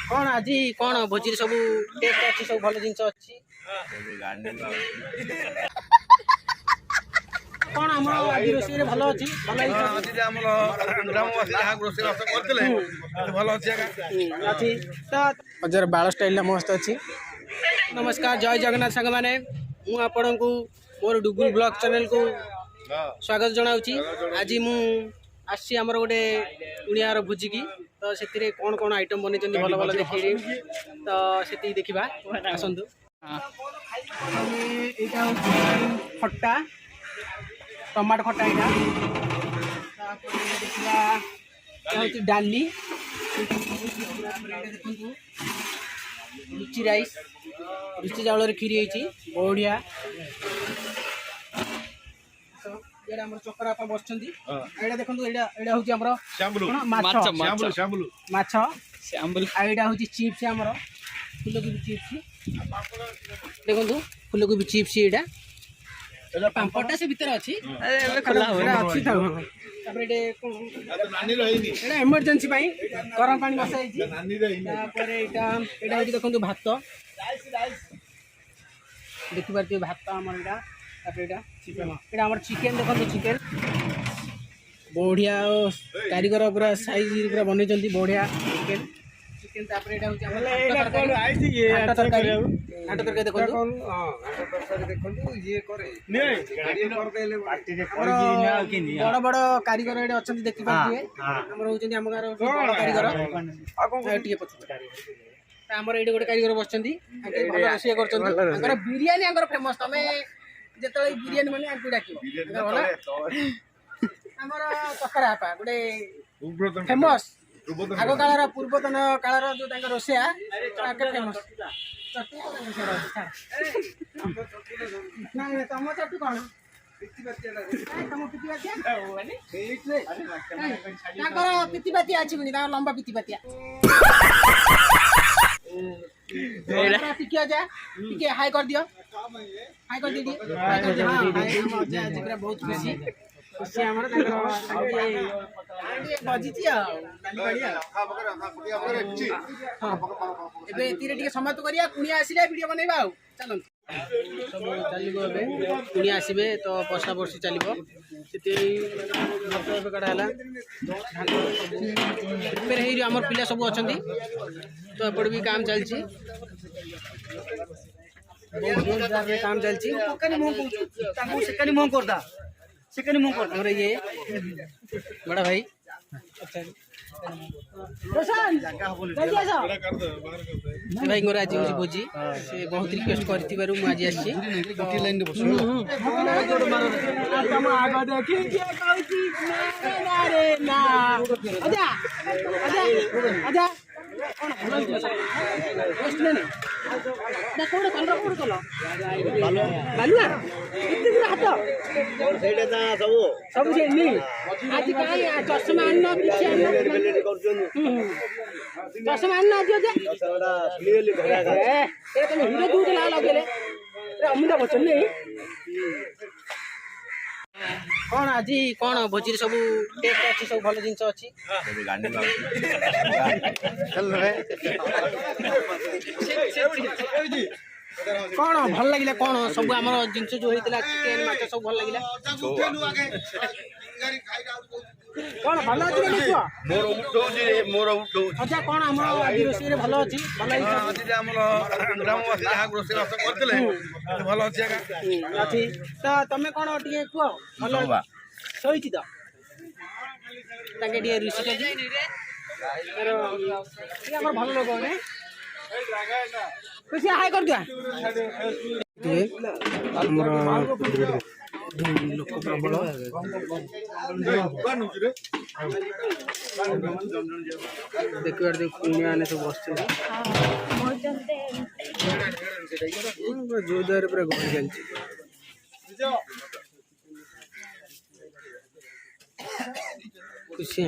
कौन आज कौन भोजी सब टेस्ट अच्छी सब भल जिन अच्छी कौन आम आज रोषे भल अच्छी अच्छी तो बाल स्टाइल मस्त अच्छी। नमस्कार जय जगन्नाथ सांग मैंने आपण को मोर डुगु ब्लॉग चैनल को स्वागत जनाऊँगी। आज मु आसी आमर गोटे कुणियार भोजी की तो से कौन कौन आइटम बन भल भल देखे तो से देखा आसतु। यहाँ खट्टा टमाटो खट्टा यहाँ देखा डाली रुचि राइस रुचि चावल खीरी होती बढ़िया चक्कर आप बस देखो यहाँ हूँ चिप्स आमर फुलकोबी चिप्स देखो फुलकोबी चिप्स यहाँ पांपड़टा से भीतर अच्छी इमरजेंसी गरम पानी बसाई देखो भात देखी पारे भात आमर यहाँ आम चिकेन देखो चिकेन बढ़िया कारीगर पूरा साइज पूरा बन बढ़िया चिकेन चिकेन तरकारी देखो बड़ बड़ कारीगर ये अच्छा देखी पारे आम गाँव बड़ कारीगर आमर ये गोटे कारीगर बस रोषे कर बिरियानी फेमस तुम जो बिरियानी मैंने डाक चक्कर आपा गोटे फेमस आग काल पूर्वतन कालर जो रोषिया फेमस तुम चटू कौन पितिपातिया अच्छी लंबा पितिपातिया हाई कर दियो हाई कर दी बहुत खुशी खुशी बजी समाप्त करिया कुणिया आसिले वीडियो बनैबा चल सब चलो कुणिया आसबे तो बसा बर्षी चलो कड़ा प्रिपेयर होमर पिला सब अच्छा तो एपटे भी काम चलती काम चलती ये बड़ा भाई भाई आज हूँ भोजी से बहुत रिक्वेस्ट कर आज चषमा चषमा हिरो दूसरा लगे अमुदा बच्चन नहीं कौन आज कौन भोजी सब टेस्ट अच्छी सब भल जिन अच्छी कौन भल लगे कौन सब आम जिन जो होता चिकेन माछ सब भल लगे कौन भल अच्छी अच्छा कौन आम आज रोषे भल अच्छी भल अच्छी तो तुम कौन टे कह भल शोची तो रुषि भल लोक ने खुशी हाई कर दिया लोक प्रबल देखिए कुणिया सब बस जोरदार पूरा घर चलती खुशी